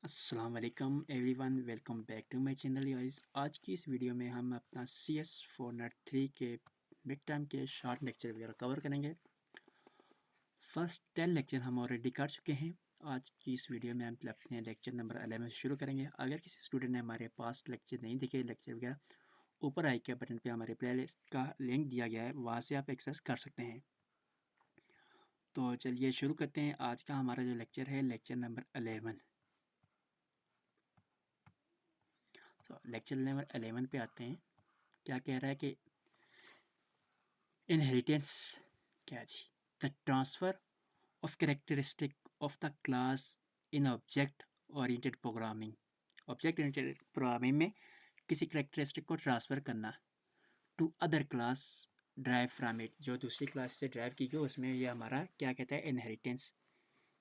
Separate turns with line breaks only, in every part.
अस्सलाम वालेकुम everyone, welcome back to my channel guys. आज की इस वीडियो में हम अपना CS फॉर नट 3 के मिड टर्म के शॉर्ट लेक्चर वगैरह कवर करेंगे। फर्स्ट 10 लेक्चर हम ऑलरेडी कर चुके हैं। आज की इस वीडियो में हम अपने लेक्चर नंबर 11 से शुरू करेंगे। अगर किसी स्टूडेंट ने हमारे पास्ट लेक्चर नहीं देखे लेक्चर वगैरह, ऊपर आई के बटन पे हमारे प्लेलिस्ट का लिंक दिया गया है, वहाँ से आप एक्सेस कर सकते हैं। तो चलिए शुरू करते हैं। आज का हमारा जो लेक्चर है लेक्चर नंबर 11। तो लेक्चर नंबर 11 पे आते हैं। क्या कह रहा है कि इनहेरिटेंस क्या जी, the transfer of characteristic of the class in object oriented programming. Object oriented programming में किसी कैरेक्टरिस्टिक को ट्रांसफर करना to other class derive from it, जो दूसरी क्लास से ड्राइव की गई उसमें ये हमारा क्या कहता है, इनहेरिटेंस।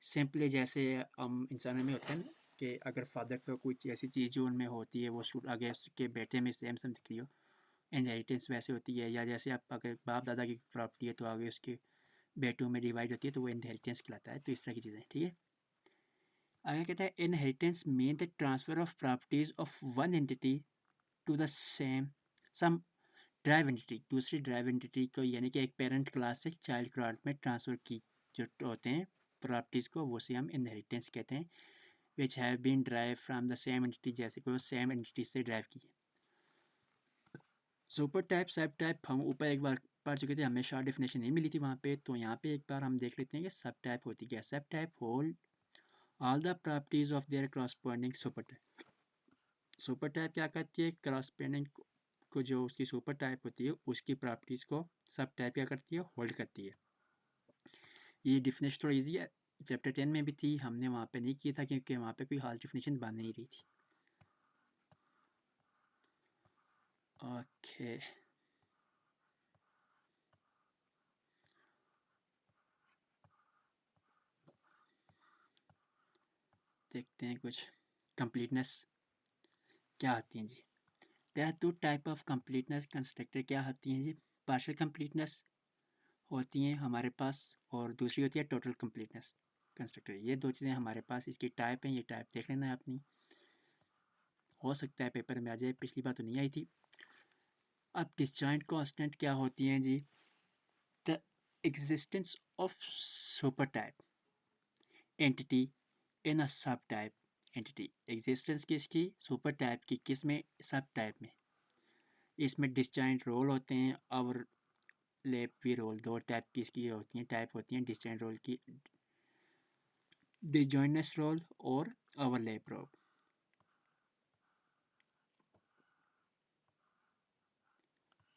सिंपली जैसे हम इंसानों में होते हैं कि अगर फादर को कुछ ऐसी चीज़ जो उनमें होती है वो आगे उसके बेटे में सेम सेम दिख रही हो, इनहेरिटेंस वैसे होती है। या जैसे आप अगर बाप दादा की प्रॉपर्टी है तो आगे उसके बेटों में डिवाइड होती है तो वो इनहेरिटेंस कहलाता है। तो इस तरह की चीज़ें, ठीक है। आगे कहता है inheritance mean the transfer of properties of one entity to the same some drive entity, दूसरी ड्राइव एंटिटी को, यानी कि एक पेरेंट क्लास से चाइल्ड क्लास में ट्रांसफर की जो होते हैं प्रॉपर्टीज़ को, वो से हम इनहेरिटेंस कहते हैं। Which have been drive from the same entity, जैसे कि वो सेम एंटिटी से ड्राइव की है। सुपर टाइप सब टाइप हम ऊपर एक बार पढ़ चुके थे, हमें शॉर्ट डेफिनेशन नहीं मिली थी वहाँ पे, तो यहाँ पे एक बार हम देख लेते हैं कि सब टाइप होती क्या है। सब type hold all the properties of their corresponding super type. Super type क्या करती है, क्रॉसपोंडिंग को जो उसकी सुपर टाइप होती है उसकी प्रॉपर्टीज को सब टाइप क्या करती है, होल्ड करती है। ये डिफिनेशन थोड़ा ईजी है, चैप्टर 10 में भी थी, हमने वहाँ पे नहीं किया था क्योंकि वहाँ पे कोई हाल डिफिनेशन बन नहीं रही थी। ओके, देखते हैं कुछ कंप्लीटनेस क्या आती हैं जी। There are two type of completeness constructor क्या आती हैं जी। पार्शियल कंप्लीटनेस होती हैं हमारे पास, और दूसरी होती है टोटल कंप्लीटनेस कंस्ट्रक्टर। ये दो चीज़ें हमारे पास इसकी टाइप हैं, ये टाइप देख लेना है अपनी, हो सकता है पेपर में आ जाए, पिछली बार तो नहीं आई थी। अब डिसजॉइंट कांस्टेंट क्या होती हैं जी। The existence of super type entity in a sub type entity. Existence किसकी, सुपर टाइप की, किस में, सब टाइप में। इसमें डिसजॉइंट रोल होते हैं और लेप भी रोल, दो टाइप की इसकी होती हैं, टाइप होती हैं डिसजॉइंट रोल की, डिसजॉइंटनेस रोल और overlap role.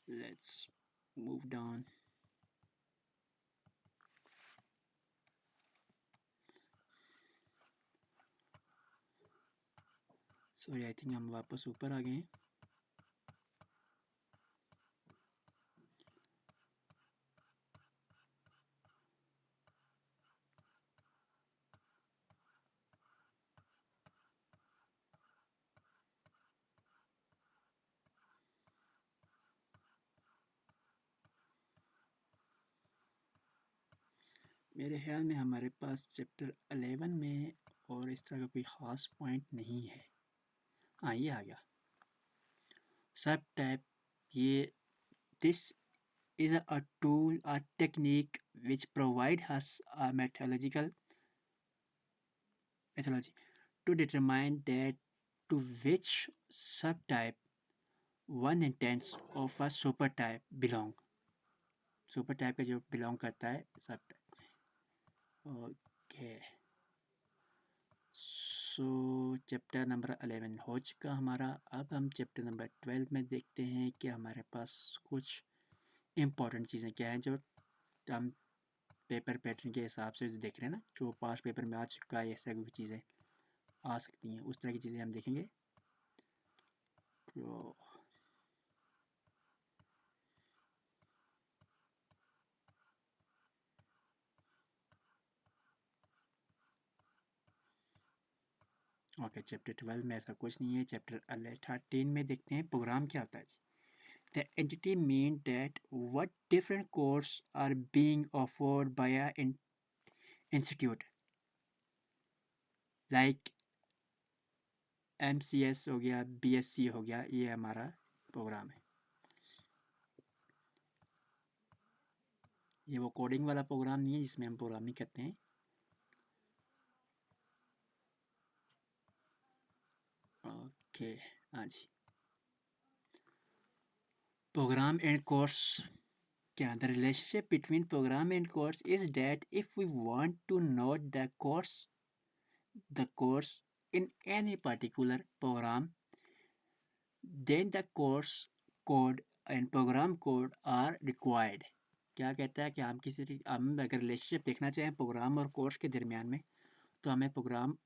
Let's move down. Sorry, I think हम वापस ऊपर आ गए हैं। मेरे ख्याल में हमारे पास चैप्टर 11 में और इस तरह का कोई ख़ास पॉइंट नहीं है। हाँ, ये आ गया सब टाइप। ये this is a tool or technique which provide us a methodology to determine that to which subtype one instance of a supertype belong। supertype का जो belong करता है subtype। ओके, सो चैप्टर नंबर 11 हो चुका हमारा। अब हम चैप्टर नंबर 12 में देखते हैं कि हमारे पास कुछ इम्पोर्टेंट चीज़ें क्या हैं जो हम पेपर पैटर्न के हिसाब से जो देख रहे हैं ना, जो पास्ट पेपर में आ चुका है, ऐसा कोई चीज़ें आ सकती हैं, उस तरह की चीज़ें हम देखेंगे। तो ओके, चैप्टर 12 में ऐसा कुछ नहीं है। चैप्टर 13 में देखते हैं प्रोग्राम क्या होता है। The entity mean that what different course are being offered by a institute like MCS हो गया, BSc हो गया, ये हमारा प्रोग्राम है। ये वो कोडिंग वाला प्रोग्राम नहीं है जिसमें हम प्रोग्रामिंग करते हैं। ओके, हाँ जी। प्रोग्राम एंड कोर्स क्या, the relationship between program and course is that if we want to know the course in any particular program, then the course code and program code are required। क्या कहता है कि हम अगर relationship देखना चाहें programme और कोर्स के दरमियान में, तो हमें प्रोग्राम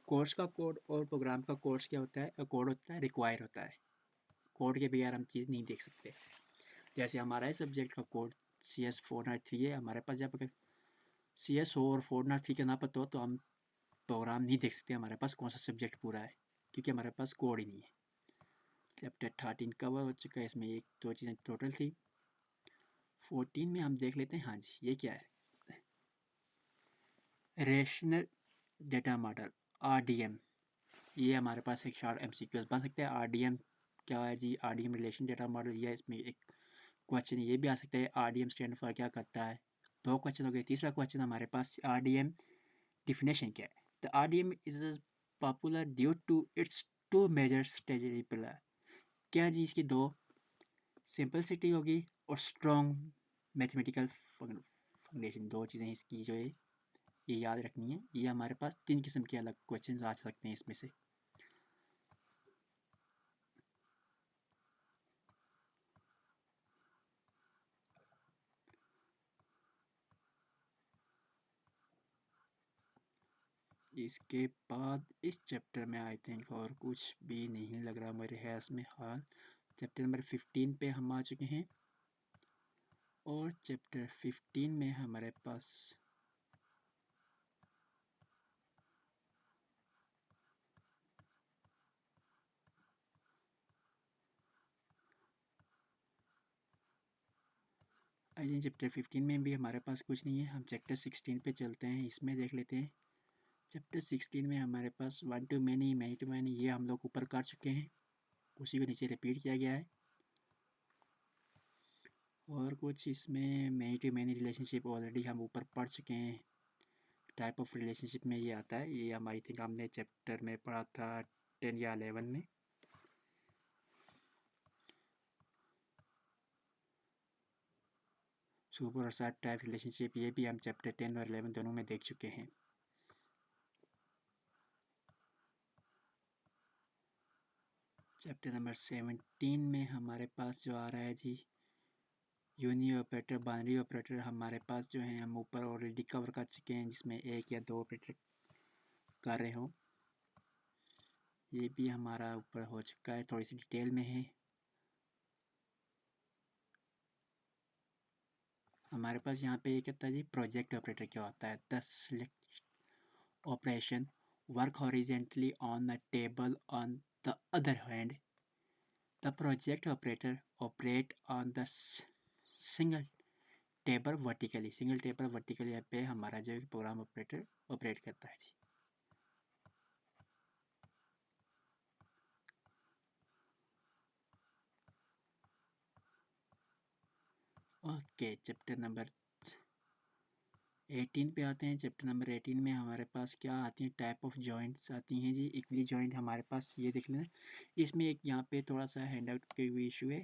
कोर्स का कोड और प्रोग्राम का कोर्स क्या होता है, कोड होता है, रिक्वायर होता है। कोड के बगैर हम चीज़ नहीं देख सकते। जैसे हमारा है सब्जेक्ट का कोड CS403 है, हमारे पास जब अगर CS हो और 403 का ना पता हो तो हम प्रोग्राम नहीं देख सकते हमारे पास कौन सा सब्जेक्ट पूरा है, क्योंकि हमारे पास कोड ही नहीं है। चैप्टर 13 कवर हो चुका है, इसमें एक दो चीज़ें टोटल थी। 14 में हम देख लेते हैं। हाँ जी, ये क्या है, रेशनल डेटा मॉडल RDM। ये हमारे पास एक शॉर्ट MCQs बन सकते हैं। RDM क्या है जी, RDM रिलेशन डेटा मॉडल। ये इसमें एक क्वेश्चन ये भी आ सकता है, RDM स्टैंड फॉर क्या करता है। दो क्वेश्चन हो गए। तीसरा क्वेश्चन हमारे पास RDM डिफिनेशन क्या है। The RDM is popular due to its two major strategy pillar. क्या जी, इसकी दो सिंपलिसिटी होगी और स्ट्रॉन्ग मैथमेटिकल फाउंडेशन, दो चीज़ें इसकी जो है ये याद रखनी है। ये हमारे पास 3 किस्म के अलग क्वेश्चन आ सकते हैं इसमें से। इसके बाद इस चैप्टर में आई थिंक और कुछ भी नहीं लग रहा मेरे हैस में हाल। चैप्टर नंबर 15 पे हम आ चुके हैं और चैप्टर 15 में हमारे पास आई थिंक चैप्टर 15 में भी हमारे पास कुछ नहीं है। हम चैप्टर 16 पे चलते हैं, इसमें देख लेते हैं। चैप्टर 16 में हमारे पास one to many, many to many, ये हम लोग ऊपर कर चुके हैं, उसी को नीचे रिपीट किया गया है। और कुछ इसमें many to many relationship already हम ऊपर पढ़ चुके हैं। टाइप ऑफ रिलेशनशिप में ये आता है, ये हम आई थिंक हमने चैप्टर में पढ़ा था 10 या 11 में। सुपर और सब टाइप रिलेशनशिप, ये भी हम चैप्टर 10 और 11 दोनों में देख चुके हैं। चैप्टर नंबर 17 में हमारे पास जो आ रहा है जी, यूनी ऑपरेटर, बाइनरी ऑपरेटर हमारे पास जो है हम ऊपर ऑलरेडी कवर कर चुके हैं, जिसमें एक या दो ऑपरेटर कर रहे हो। ये भी हमारा ऊपर हो चुका है, थोड़ी सी डिटेल में है। हमारे पास यहाँ पे ये कहता है जी, प्रोजेक्ट ऑपरेटर क्या होता है। The select operation work horizontally on the table, on the other hand the project operator operate on the single table vertically. Single table vertically पे हमारा जो प्रोग्राम ऑपरेटर ऑपरेट करता है जी। ओके, चैप्टर नंबर 18 पे आते हैं। चैप्टर नंबर 18 में हमारे पास क्या आती हैं, टाइप ऑफ जॉइंट्स आती हैं जी। इक्वली जॉइंट हमारे पास ये देख लेना। इसमें एक यहाँ पे थोड़ा सा हैंड आउट के हुए इशू है,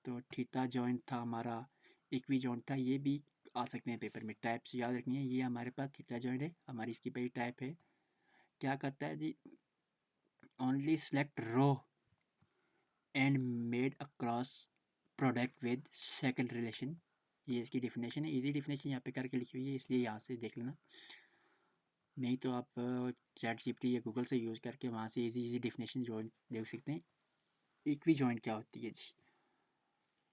तो थीटा जॉइंट था हमारा, इक्वी जॉइंट था, ये भी आ सकते हैं पेपर में। टाइप्स याद रखनी है। ये हमारे पास थीटा जॉइंट है, हमारी इसकी पहली टाइप है। क्या करता है जी, only select row and made a cross product with second relation. ये इसकी डेफिनेशन है, इजी डेफिनेशन यहाँ पे करके लिखी हुई है, इसलिए यहाँ से देख लेना। नहीं तो आप ChatGPT या गूगल से यूज़ करके वहाँ से इजी डेफिनेशन जॉइंट देख सकते हैं। इक्वी जॉइंट क्या होती है जी,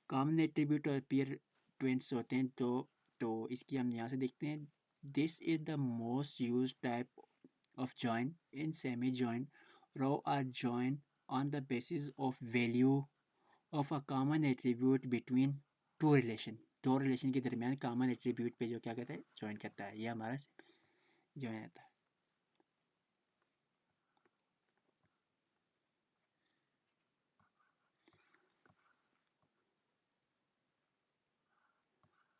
कॉमन एट्रीब्यूट और पेयर ट्विंस होते हैं, तो इसकी हम यहाँ से देखते हैं। This is the most use type of join in semi join row are join on the basis of value of a common attribute between two relation. दो रिलेशन के दरमियान कॉमन एट्रीब्यूट पे जो क्या कहता है, जॉइन करता है, ये हमारा जॉइन आता है।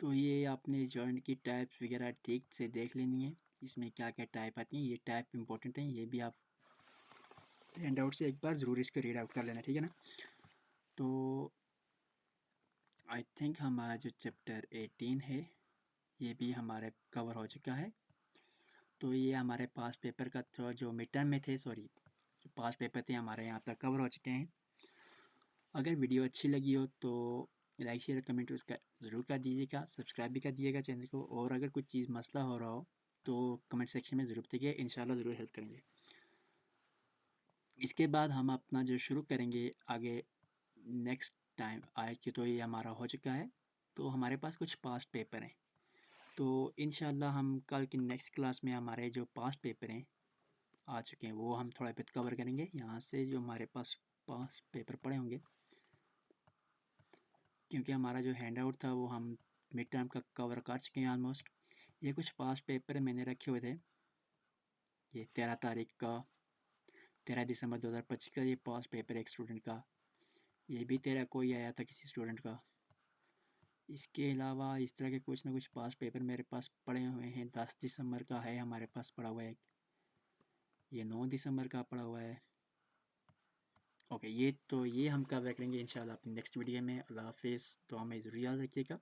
तो ये आपने जॉइंट की टाइप्स वगैरह ठीक से देख लेनी है, इसमें क्या क्या टाइप आती हैं, ये टाइप इंपॉर्टेंट हैं, ये भी आप हैंड आउट से एक बार ज़रूर इसको रीड आउट कर लेना, ठीक है ना। तो आई थिंक हमारा जो चैप्टर 18 है ये भी हमारे कवर हो चुका है। तो ये हमारे पास पेपर का तो जो मिड टर्म में थे, सॉरी जो पास पेपर थे हमारे यहाँ तक कवर हो चुके हैं। अगर वीडियो अच्छी लगी हो तो लाइक शेयर कमेंट उसका ज़रूर कर दीजिएगा, सब्सक्राइब भी कर दीजिएगा चैनल को, और अगर कुछ चीज़ मसला हो रहा हो तो कमेंट सेक्शन में ज़रूर बताइए, इंशाल्लाह ज़रूर हेल्प करेंगे। इसके बाद हम अपना जो शुरू करेंगे आगे नेक्स्ट टाइम आज के, तो ये हमारा हो चुका है, तो हमारे पास कुछ पास्ट पेपर हैं। तो इंशाल्लाह हम कल की नेक्स्ट क्लास में हमारे जो पास्ट पेपर हैं आ चुके हैं वो हम थोड़ा बहुत कवर करेंगे। यहाँ से जो हमारे पास पास्ट पेपर पड़े होंगे, क्योंकि हमारा जो हैंड आउट था वो हम मिड टर्म का कवर कर चुके हैं ऑलमोस्ट। ये कुछ पास्ट पेपर मैंने रखे हुए थे, ये 13 तारीख का, 13 दिसंबर 2025 का ये पास्ट पेपर एक स्टूडेंट का, ये भी 13 को ही आया था किसी स्टूडेंट का। इसके अलावा इस तरह के कुछ ना कुछ पास्ट पेपर मेरे पास पड़े हुए हैं। 10 दिसंबर का है हमारे पास पड़ा हुआ है, ये 9 दिसंबर का पड़ा हुआ है। ओके, ये हम कवर करेंगे इंशाल्लाह अपनी नेक्स्ट वीडियो में। अल्लाह हाफिज़, तो हमें ज़रूर याद रखिएगा।